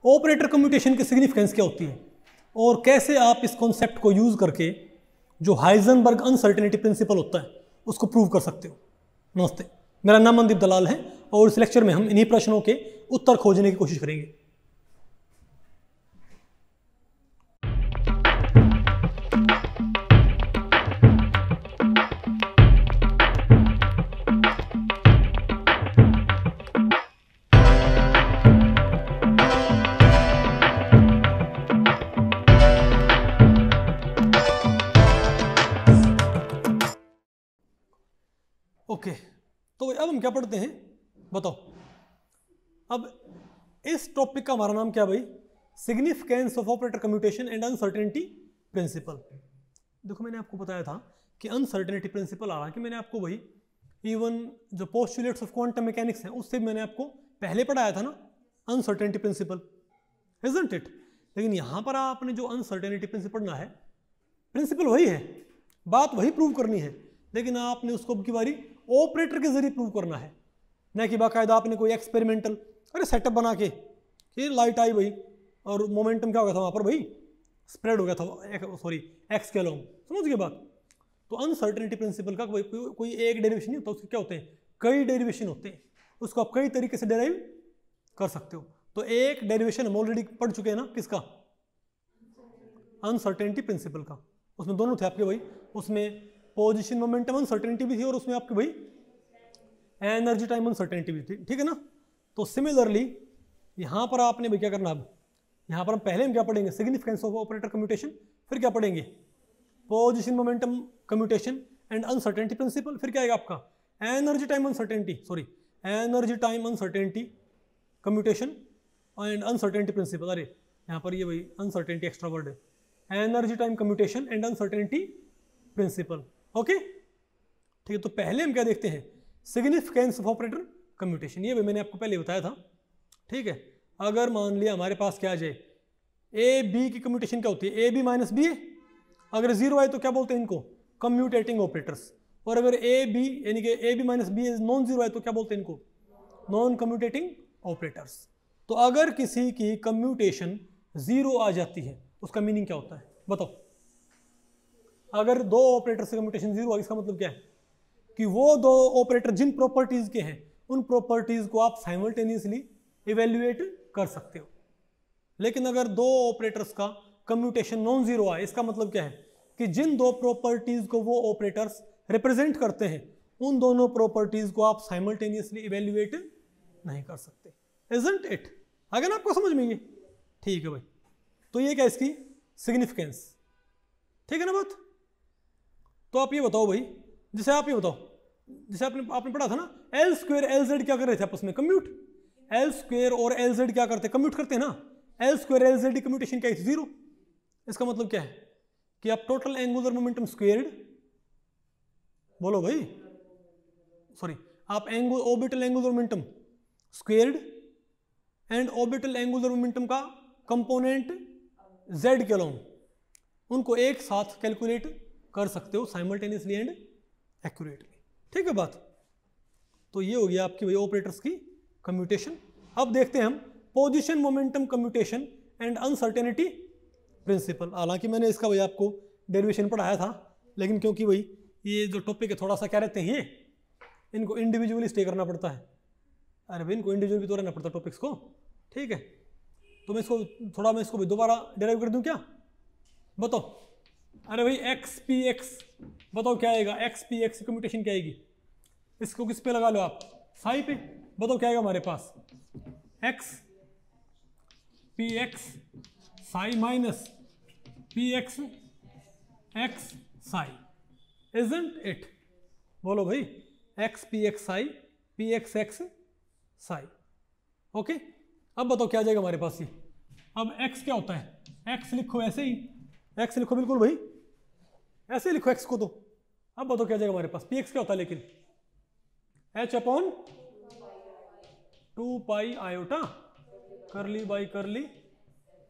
Operator commutation की significance क्या होती है और कैसे आप इस कॉन्सेप्ट को यूज करके जो हाइजेनबर्ग अनसर्टेनिटी प्रिंसिपल होता है उसको प्रूव कर सकते हो। नमस्ते, मेरा नाम मनदीप दलाल है और इस लेक्चर में हम इन्हीं प्रश्नों के उत्तर खोजने की कोशिश करेंगे। ओके, तो अब हम क्या पढ़ते हैं बताओ। अब इस टॉपिक का हमारा नाम क्या भाई? Significance of operator commutation and uncertainty principle. देखो मैंने आपको बताया था कि अनसर्टेनिटी प्रिंसिपल आ रहा है कि मैंने आपको वही इवन जो पोस्टुलेट्स ऑफ क्वांटम मैकेनिक्स हैं उससे मैंने आपको पहले पढ़ाया था ना अनसर्टेनिटी प्रिंसिपल, इजंट इट। लेकिन यहाँ पर आपने जो अनसर्टेनिटी प्रिंसिपल पढ़ना है, प्रिंसिपल वही है, बात वही प्रूव करनी है, लेकिन आपने उसको अब की बारी ऑपरेटर के जरिए प्रूव करना है, न कि बाकायदा आपने कोई एक्सपेरिमेंटल सेटअप बना के कि लाइट आई भाई और मोमेंटम क्या हो गया था वहाँ पर भाई स्प्रेड हो गया था, सॉरी एक्स के अलोंग। समझ गए बात? तो अनसर्टेनिटी प्रिंसिपल का कोई एक डेरिवेशन नहीं होता, उसके क्या होते हैं? कई डेरिवेशन होते हैं, उसको आप कई तरीके से डेराइव कर सकते हो। तो एक डेरिवेशन हम ऑलरेडी पढ़ चुके हैं ना, किसका? अनसर्टेनिटी प्रिंसिपल का। उसमें दोनों थे आपके भाई, उसमें पोजीशन मोमेंटम अनसर्टेनिटी भी थी और उसमें आपके भाई एनर्जी टाइम अनसर्टेनिटी भी थी, ठीक है ना। तो सिमिलरली यहाँ पर आपने भाई क्या करना, अब यहाँ पर हम पहले हम क्या पढ़ेंगे? सिग्निफिकेंस ऑफ ऑपरेटर कम्यूटेशन, फिर क्या पढ़ेंगे? Position momentum commutation and uncertainty principle, फिर क्या आएगा आपका? Energy time uncertainty, sorry energy time uncertainty commutation and uncertainty principle. अरे यहाँ पर ये भाई अनसर्टेनिटी एक्स्ट्रा वर्ड है, energy time commutation and uncertainty principle. Okay ठीक है, तो पहले हम क्या देखते हैं? Significance of operator commutation. ये भी मैंने आपको पहले बताया था, ठीक है। अगर मान लिया हमारे पास क्या आ जाए, ए बी की कम्यूटेशन क्या होती है? ए बी माइनस बी है, अगर जीरो आए तो क्या बोलते हैं इनको? Commutating operators. और अगर ए बी यानी कि A B minus B non zero आए तो क्या बोलते हैं इनको? Non commutating operators. तो अगर किसी की कम्यूटेशन जीरो आ जाती है उसका मीनिंग क्या होता है बताओ? अगर दो ऑपरेटर से कम्यूटेशन जीरो, इसका मतलब क्या है? कि वो दो ऑपरेटर जिन प्रॉपर्टीज के हैं उन प्रॉपर्टीज को आप साइमल्टेनियसली इवेल्युएट कर सकते हो। लेकिन अगर दो ऑपरेटर्स का कम्यूटेशन नॉन जीरो आए, इसका मतलब क्या है? कि जिन दो प्रॉपर्टीज को वो ऑपरेटर्स रिप्रेजेंट करते हैं उन दोनों प्रॉपर्टीज को आप साइमल्टेनियसली इवेल्युएट नहीं कर सकते। Isn't it? आ गया ना आपको समझ में ये? ठीक है भाई, तो ये क्या इसकी सिग्निफिकेंस, ठीक है ना बात। तो आप ये बताओ भाई, जैसे आप ये बताओ, जैसे आपने पढ़ा था ना एल स्क्वायर एल जेड क्या कर रहे थे आपस में? कम्यूट। एल स्क्वायर और एल जेड क्या करते हैं? कम्यूट करते हैं ना। एल स्क्वायर एल जेड की कम्यूटेशन क्या है? जीरो। इसका मतलब क्या है? कि आप टोटल एंगुलर मोमेंटम स्क्वायर्ड, बोलो भाई, सॉरी आप orbital angular momentum squared and orbital angular momentum का कंपोनेंट जेड के अलोंग, उनको एक साथ कैलकुलेट कर सकते हो साइमल्टेनियसली एंड एक्यूरेटली, ठीक है बात। तो ये हो गया आपकी भाई ऑपरेटर्स की कम्यूटेशन। अब देखते हैं हम position momentum commutation and uncertainty principle. हालांकि मैंने इसका भाई आपको डेरिवेशन पढ़ाया था, लेकिन क्योंकि भाई ये जो टॉपिक है थोड़ा सा क्या रहते हैं, ये इनको इंडिविजुअली स्टे करना पड़ता है। अरे भाई इनको इंडिविजुअल भी तो रहना पड़ता है टॉपिक्स को, ठीक है। तो मैं इसको दोबारा डेराइव कर दूं क्या बताओ? अरे भाई एक्स पी एक्स, बताओ क्या आएगा? एक्स पी एक्स की कम्यूटेशन क्या आएगी? इसको किस पे लगा लो आप? साई पे। बताओ क्या आएगा हमारे पास? X P X psi minus P X X psi, isn't it? बोलो भाई, X P X psi P X X psi. Okay, अब बताओ क्या आ जाएगा हमारे पास? ये अब एक्स क्या होता है? एक्स लिखो ऐसे ही, एक्स लिखो बिल्कुल भाई ऐसे ही लिखो एक्स को। तो अब बताओ क्या आ जाएगा हमारे पास? पी एक्स क्या होता है लेकिन? H upon 2 pi iota curly by करली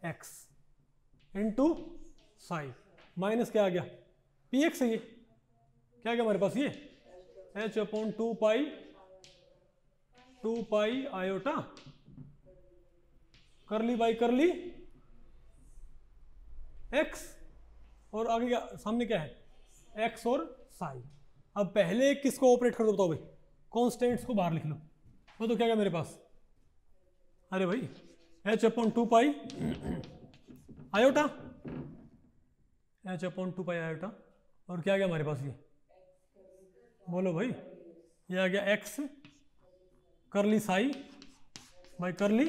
एक्स इंटू साई माइनस क्या आ गया? पी एक्स है। ये क्या आ गया हमारे पास? ये H upon 2 pi iota curly by करली एक्स, और आगे क्या सामने क्या है एक्स और साई। अब पहले किसको ऑपरेट कर दो बताओ भाई, कॉन्स्टेंट्स को बाहर लिख लो। वो तो क्या क्या मेरे पास, अरे भाई h upon 2 pi iota, h upon 2 pi iota, और क्या गया हमारे पास ये, बोलो भाई, ये आ गया x करली साई बाई करली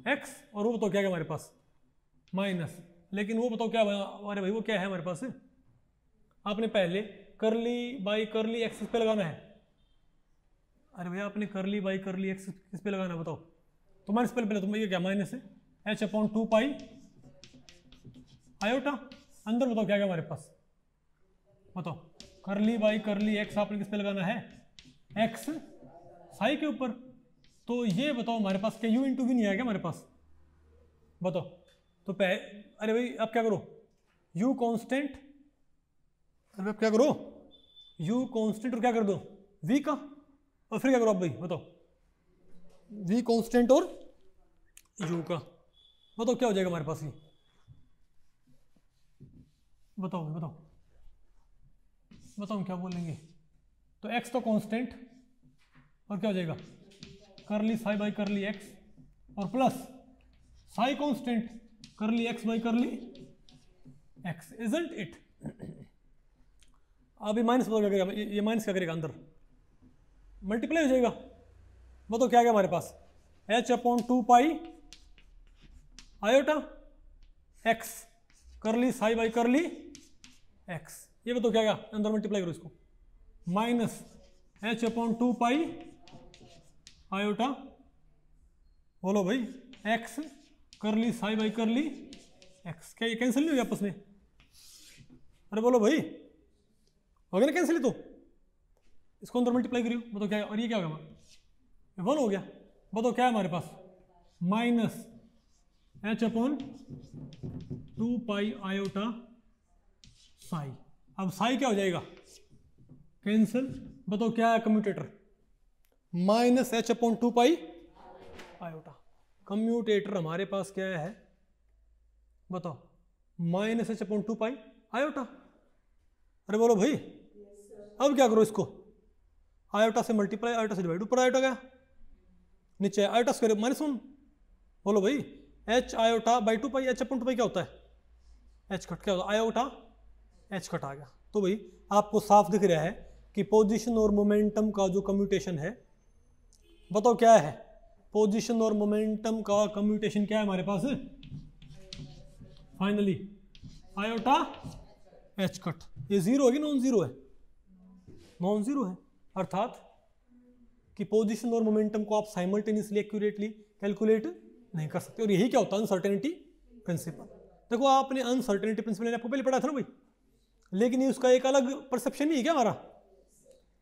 x, और वो बताओ क्या गया हमारे पास माइनस, लेकिन वो बताओ क्या, अरे भाई वो क्या है हमारे पास, आपने पहले करली बाई करली एक्स पे लगाना है, अरे भैया आपने करली बाई करली एक्स किस पे लगाना है बताओ, तो माइनस पहले तो ये क्या माइनस है h अपॉन 2 पाई आयोटा, अंदर बताओ क्या क्या हमारे पास, बताओ करली बाई करली एक्स आपने किस पे लगाना है एक्स साई के ऊपर, तो ये बताओ हमारे पास क्या u इंटू वी नहीं आएगा हमारे पास, बताओ। तो अरे भाई अब क्या करो, u कांस्टेंट, अरे अब क्या करो u कांस्टेंट और क्या कर दो v का, और फिर क्या करो आप भाई बताओ v कांस्टेंट और u का, बताओ क्या हो जाएगा हमारे पास ये, बताओ बताओ बताओ क्या बोलेंगे, तो x तो कांस्टेंट और क्या हो जाएगा करली साई बाई करली x, और प्लस साई कांस्टेंट करली x बाई करली x, इजंट इट। अभी माइनस बताओ क्या करेगा, ये माइनस क्या करेगा अंदर मल्टीप्लाई हो जाएगा, बताओ क्या गया हमारे पास h upon 2 pi iota x करली साई बाई करली x, ये बताओ क्या गया अंदर मल्टीप्लाई करो इसको, minus h upon 2 pi iota, बोलो भाई x करली साई बाई करली x, क्या ये कैंसिल नहीं हो गया आपस में, अरे बोलो भाई हो गया ना कैंसिल, तो इसको अंदर मल्टीप्लाई करियो, बताओ क्या, और ये क्या होगा 1 हो गया, बताओ क्या है हमारे पास minus h upon 2 pi iota psi, अब साई क्या हो जाएगा कैंसिल, बताओ क्या है commutator minus h upon 2 pi iota, commutator हमारे पास क्या है बताओ minus h upon 2 pi iota, अरे बोलो भाई अब क्या करो इसको, आयोटा से मल्टीप्लाई आयोटा से डिवाइड, ऊपर आयोटा गया नीचे आयोटा स्क्वायर माइनस 1, बोलो भाई h iota by 2 pi, h upon 2 पाई क्या होता है h कट, क्या होता है आयोटा h कट आ गया। तो भाई आपको साफ दिख रहा है कि पोजीशन और मोमेंटम का जो कम्यूटेशन है, बताओ क्या है, पोजीशन और मोमेंटम का कम्यूटेशन क्या है हमारे पास, फाइनली आयोटा h कट, ये जीरो है कि नॉन जीरो है, नॉन जीरो है, अर्थात कि पोजीशन और मोमेंटम को आप साइमल्टेनियसली एक्यूरेटली कैलकुलेट नहीं कर सकते, और यही क्या होता है अनसर्टेनिटी प्रिंसिपल। देखो आपने अनसर्टेनिटी प्रिंसिपल आपको पहले पढ़ा था ना भाई, लेकिन ये उसका एक अलग परसेप्शन नहीं है क्या हमारा,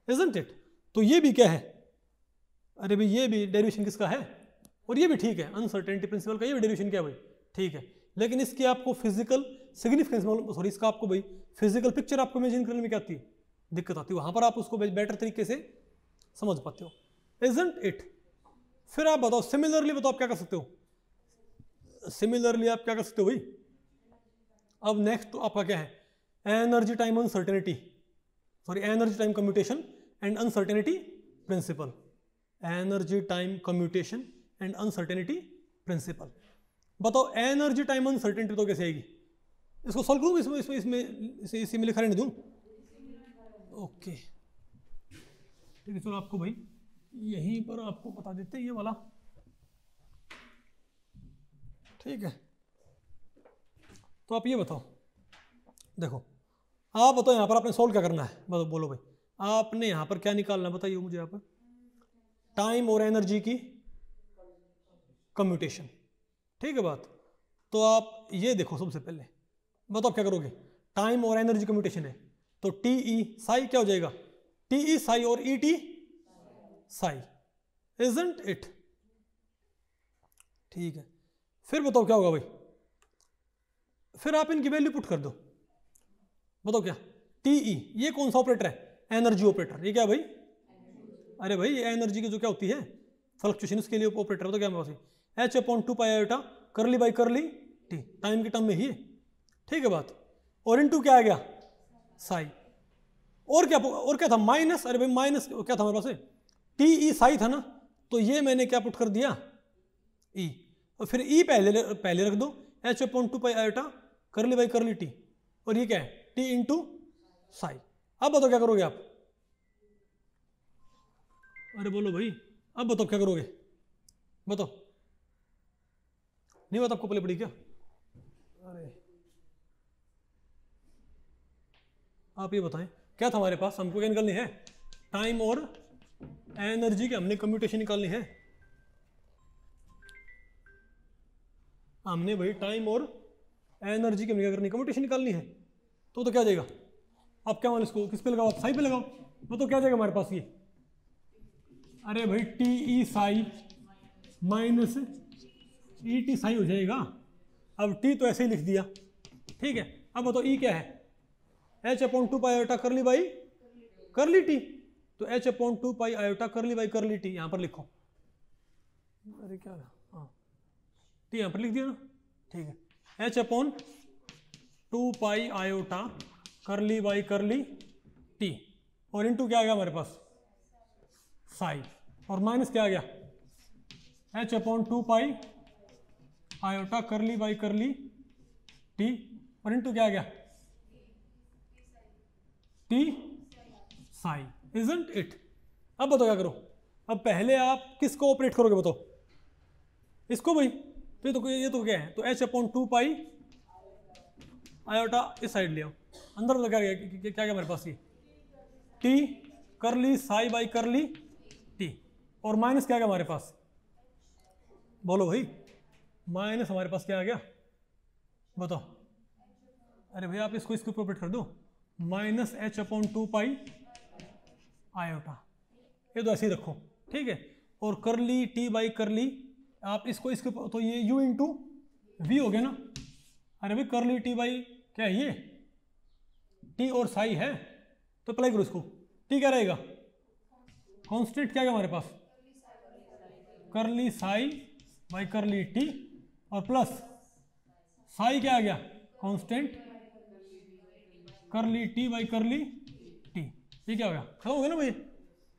इजंट इट, तो ये भी क्या है, अरे भाई ये भी डेरिवेशन किसका है, और ये भी ठीक है अनसर्टेनिटी प्रिंसिपल का ये भी डेरिवेशन क्या है भाई, ठीक है, लेकिन इसकी आपको फिजिकल सिग्निफिकेंस, सॉरी इसका आपको भाई फिजिकल पिक्चर आपको इमेजिन करने में क्या आती है दिक्कत आती है, वहां पर आप उसको बेटर तरीके से समझ पाते हो, इजंट इट। फिर आप बताओ सिमिलरली, बताओ आप क्या कर सकते हो, सिमिलरली आप क्या कर सकते हो भाई, अब नेक्स्ट तो आपका क्या है energy time uncertainty, sorry energy time commutation and uncertainty principle, energy time commutation and uncertainty principle. बताओ एनर्जी टाइम अनसर्टेनिटी तो कैसे आएगी, इसको सॉल्व करूँ इसमें इसमें इसमें इसी में लिखा रहने दूँ, ओके ठीक है, चलो आपको भाई यहीं पर आपको बता देते हैं ये वाला, ठीक है। तो आप ये बताओ, देखो आप बताओ यहाँ पर आपने सॉल्व क्या करना है, बताओ बोलो भाई आपने यहाँ पर क्या निकालना है, बताइए मुझे यहाँ पर टाइम और एनर्जी की कम्यूटेशन, ठीक है बात। तो आप ये देखो सबसे पहले बताओ आप क्या करोगे, टाइम और एनर्जी कम्यूटेशन है तो टी ई साई क्या हो जाएगा, टी ई साई और E T Sai, isn't it, ठीक है। फिर बताओ क्या होगा भाई, फिर आप इनकी वैल्यू पुट कर दो, बताओ क्या टी ई, ये कौन सा ऑपरेटर है, एनर्जी ऑपरेटर, ये क्या भाई, अरे भाई एनर्जी की जो क्या होती है फ्लक्चुएशन, उसके लिए ऑपरेटर, तो क्या मेरे पास H upon 2 pi iota curly by curly T, time के टर्म में ही है, ठीक है बात। और इनटू क्या आ गया साई, और क्या था माइनस, अरे भाई माइनस क्या था हमारे पास टी ई साई था ना, तो ये मैंने क्या पुट कर दिया ई, और फिर ई पहले रख दो, H upon 2 pi iota curly by curly T, और ये क्या है टी इंटू साई। अब बताओ क्या करोगे आप, अरे बोलो भाई, अब बताओ क्या करोगे, बताओ, नहीं बता आपको पहले पड़ी क्या, अरे आप ये बताएं क्या था हमारे पास, हमको क्या निकालनी है, टाइम और एनर्जी की हमने कम्यूटेशन निकालनी है, हमने भाई टाइम और एनर्जी की क्या करनी, कम्यूटेशन निकालनी है। तो क्या जाएगा, आप क्या मान इसको किस पे लगाओ, आप साई पे लगाओ, तो क्या जाएगा हमारे पास ये, अरे भाई T E Sai minus E T Sai हो जाएगा। अब टी तो ऐसे ही लिख दिया, ठीक है। अब बताओ ई क्या है, H upon 2 pi iota curly by curly T, तो H upon 2 pi iota curly by curly T यहां पर लिखो, अरे क्या हाँ टी यहां पर लिख दिया ना, ठीक है। H upon 2 pi iota curly by curly T, और इनटू क्या आ गया हमारे पास साई, और माइनस क्या आ गया H upon 2 pi iota curly by curly T, और इनटू क्या आ गया टी साई, इजंट इट। अब बताओ क्या करो, अब पहले आप किसको ऑपरेट करोगे बताओ, इसको भाई, तो ये तो क्या है, तो एच अपॉन 2 पाई आयोटा इस साइड ले आओ, अंदर मतलब क्या गया, क्या मेरे पास ये टी करली साई बाई करली टी, और माइनस क्या गया हमारे पास, बोलो भाई, माइनस हमारे पास क्या आ गया बताओ, अरे भाई आप इसको इसके ऊपर ऑपरेट कर दो, minus H upon 2 pi iota, ये तो ऐसे ही रखो, ठीक है। और करली टी बाई करली, आप इसको इसके ऊपर, तो ये u इंटू वी हो गया ना, अरे भाई करली टी बाई क्या है ये टी और साई है, तो अप्लाई करो इसको, टी क्या रहेगा कांस्टेंट, क्या है हमारे पास करली साई बाई करली टी, और प्लस साई क्या आ गया कांस्टेंट करली टी बाई करली टी, ये क्या हो गया खत्म हो गया ना भाई।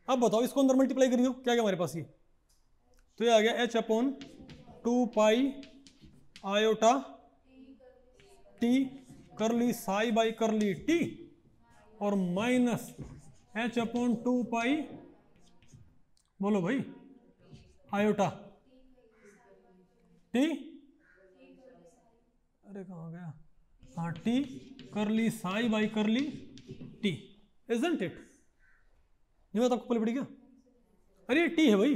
अब बताओ इसको अंदर मल्टीप्लाई करियो, क्या गया हमारे पास ये, तो ये आ गया H upon 2 pi iota T करली साई बाई करली टी, और माइनस एच अपॉन 2 पाई, बोलो भाई आयोटा टी, अरे कहाँ गया, हाँ टी करली psi by curly T, isn't it. नहीं बात आपको पहले पड़ी क्या, अरे टी है भाई,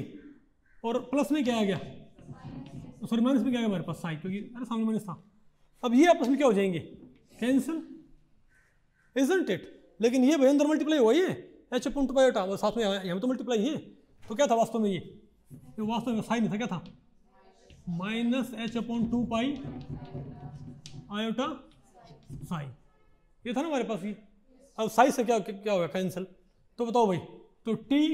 और प्लस में क्या आ गया, सॉरी माइनस में क्या आ गया हमारे पास साई, क्योंकि अरे सामने माइनस था। अब ये आपस में क्या हो जाएंगे कैंसिल, इजंट इट। लेकिन ये भाई अंदर मल्टीप्लाई हुआ, ये एच अपॉन 2 पाई आयोटा साथ में यहाँ तो मल्टीप्लाई है, तो क्या था वास्तव में, ये वास्तव में साई नहीं था, क्या था minus H upon 2 pi iota Sai, ये था ना हमारे पास ये। अब साई से क्या क्या होगा कैंसिल, तो बताओ भाई, तो टी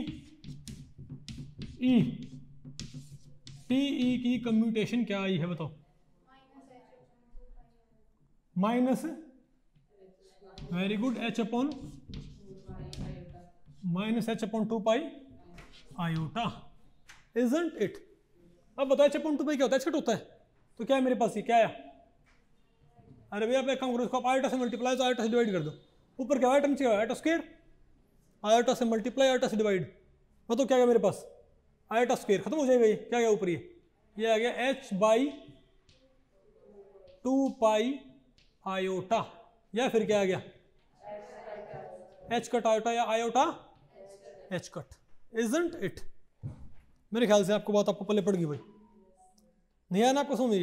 ई की कम्यूटेशन क्या आई है बताओ, minus, very good, H upon minus H upon 2 pi iota, isn't it. अब बताओ एच अपॉन 2 पाई क्या होता है, एच कट होता है, तो क्या है मेरे पास ये क्या है, अरे भैया आप एक काम करो, इसको आप आयोटा से मल्टीप्लाई, तो आयोटा से डिवाइड कर दो, ऊपर क्या आयोटा नीचे आयोटा स्क्वायर, आयोटा से मल्टीप्लाई आयोटा से डिवाइड, बताओ क्या गया मेरे पास आयोटा स्क्वायर, खत्म हो जाएगा ये, क्या गया ऊपर ये आ गया एच बाई 2 पाई आयोटा, या फिर क्या आ गया एच कट आयोटा या iota H cut, isn't it. मेरे ख्याल से आपको बात आपको पल्ले पड़ गई भाई, नहीं आया ना आपको समझ,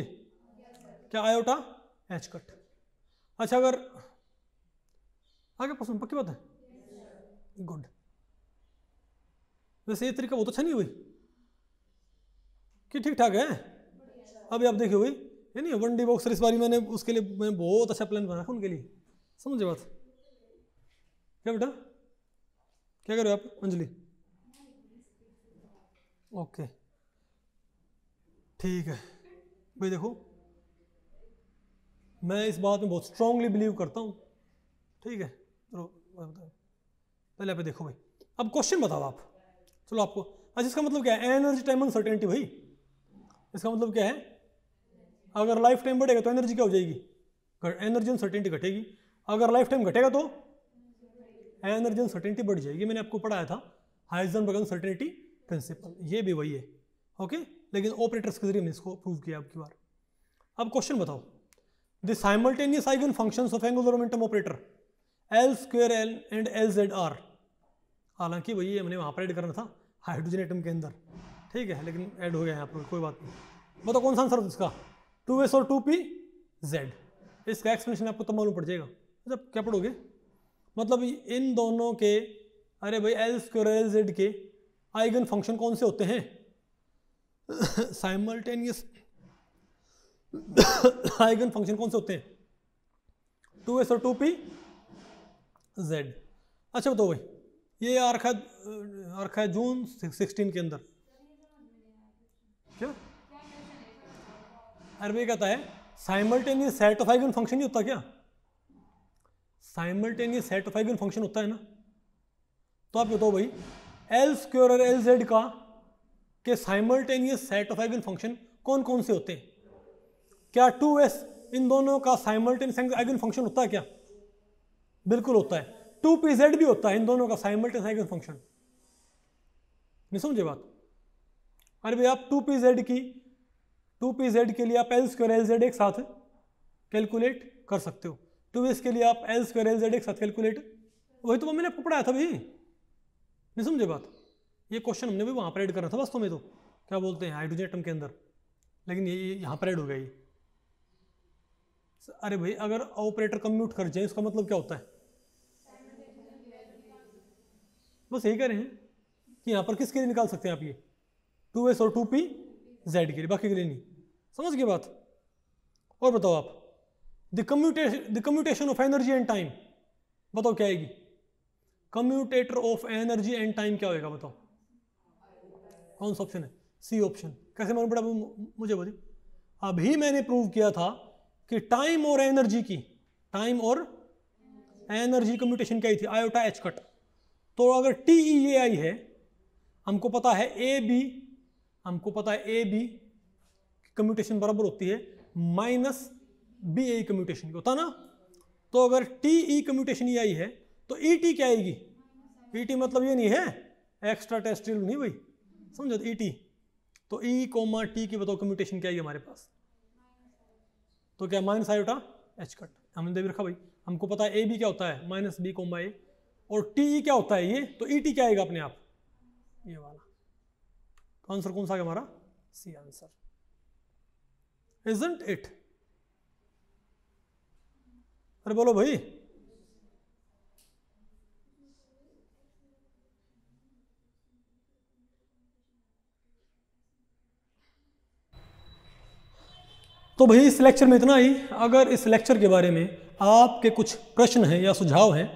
क्या आयोटा एच कट। अच्छा अगर आगे पसंद पक्की बात है, गुड। वैसे ये तरीका बहुत अच्छा नहीं हुई कि ठीक ठाक है। अभी आप देखिए भाई, ये नहीं 1D बॉक्सर इस बारी मैंने उसके लिए मैं बहुत अच्छा प्लान बना रखा उनके लिए, समझे बात, क्या बेटा क्या कर रहे हो आप अंजलि, ओके ठीक है भाई, देखो मैं इस बात में बहुत स्ट्रांगली बिलीव करता हूँ, ठीक है। चलो पहले आप देखो भाई, अब क्वेश्चन बताओ आप, चलो आपको, अच्छा इसका मतलब क्या है, एनर्जी टाइम अनसर्टेनिटी भाई, इसका मतलब क्या है, अगर लाइफ टाइम बढ़ेगा तो एनर्जी क्या हो जाएगी, एनर्जी अनसर्टेनिटी घटेगी, अगर लाइफ टाइम घटेगा तो एनर्जी अनसर्टेनिटी बढ़ जाएगी। मैंने आपको पढ़ाया था हाइजेनबर्ग अनसर्टेनिटी प्रिंसिपल, ये भी वही है, ओके। लेकिन ऑपरेटर्स के जरिए हमने इसको प्रूव किया आपकी बार। अब क्वेश्चन बताओ, the simultaneous eigen functions of angular momentum operator L square L and L Z are, हालांकि वही हमने वहाँ पर ऐड करना था हाइड्रोजन एटम के अंदर, ठीक है, लेकिन ऐड हो गया यहाँ पर, कोई बात नहीं। बताओ कौन सा आंसर है इसका, 2s और 2p z, इसका एक्सप्लेनेशन आपको तब मालूम पड़ जाएगा जब क्या पढ़ोगे। मतलब इन दोनों के, अरे भाई एल स्क्वायर एल जेड के आइगन फंक्शन कौन से होते हैं, साइमल्टेनियस आइगन फंक्शन कौन से होते हैं, 2s और 2p z। अच्छा बताओ भाई, ये आ रखा है जून 16 के अंदर, क्या अरे ये कहता है simultaneous set of eigen function नहीं होता क्या, simultaneous set of eigen function होता है ना। तो आप बताओ भाई एल स्क्वायर और एल जेड का के simultaneous set of eigen function कौन कौन से होते हैं, क्या 2s इन दोनों का साइमल्टेनियस आइगन फंक्शन होता है क्या, बिल्कुल होता है। 2pz भी होता है इन दोनों का साइमल्टेनियस आइगन फंक्शन, नहीं समझे बात। अरे भाई आप 2pz के लिए आप एल स्क्वायर एल जेड एक साथ कैलकुलेट कर सकते हो, 2s के लिए आप एल स्क्वायर एल जेड एक साथ कैलकुलेट, वही तो मैंने आपको पढ़ाया था भाई, नहीं समझे बात। ये क्वेश्चन हमने भी वहाँ पर ऐड करना था वास्तव में, तो क्या बोलते हैं हाइड्रोजन एटम के अंदर, लेकिन ये यहाँ पर ऐड हो गया ये। अरे भाई अगर ऑपरेटर कम्यूट कर जाए इसका मतलब क्या होता है, बस यही कह रहे हैं कि यहाँ पर किसके लिए निकाल सकते हैं आप ये, 2s और 2pz के लिए, बाकी के लिए नहीं, समझ गए बात। और बताओ आप, the commutation of energy and time, बताओ क्या आएगी, commutator of energy and time क्या होगा बताओ, कौन सा ऑप्शन है, सी ऑप्शन। कैसे मालूम पड़ा मुझे बोलिए, अभी मैंने प्रूव किया था कि टाइम और एनर्जी कम्यूटेशन क्या थी, आयोटा एच कट। तो अगर TEAI है, हमको पता है AB कम्यूटेशन बराबर होती है -BAE कम्यूटेशन की, होता ना। तो अगर TE कम्यूटेशन EI है तो ET क्या आएगी, ET मतलब ये नहीं है एक्स्ट्रा टेरेस्ट्रियल नहीं भाई, समझो ET। तो E, T की बताओ कम्यूटेशन क्या है हमारे पास, तो क्या माइनस आयोटा एच कट, हमने देख रखा भाई, हमको पता है AB क्या होता है -B, A, और TE क्या होता है ये, तो ET क्या आएगा अपने आप, ये वाला। तो आंसर कौन सा है हमारा, सी आंसर, इजंट इट। अरे बोलो भाई, तो भाई इस लेक्चर में इतना ही। अगर इस लेक्चर के बारे में आपके कुछ प्रश्न हैं या सुझाव हैं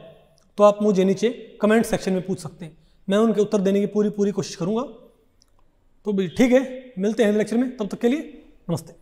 तो आप मुझे नीचे कमेंट सेक्शन में पूछ सकते हैं, मैं उनके उत्तर देने की पूरी कोशिश करूंगा। तो भाई ठीक है, मिलते हैं लेक्चर में, तब तक के लिए नमस्ते।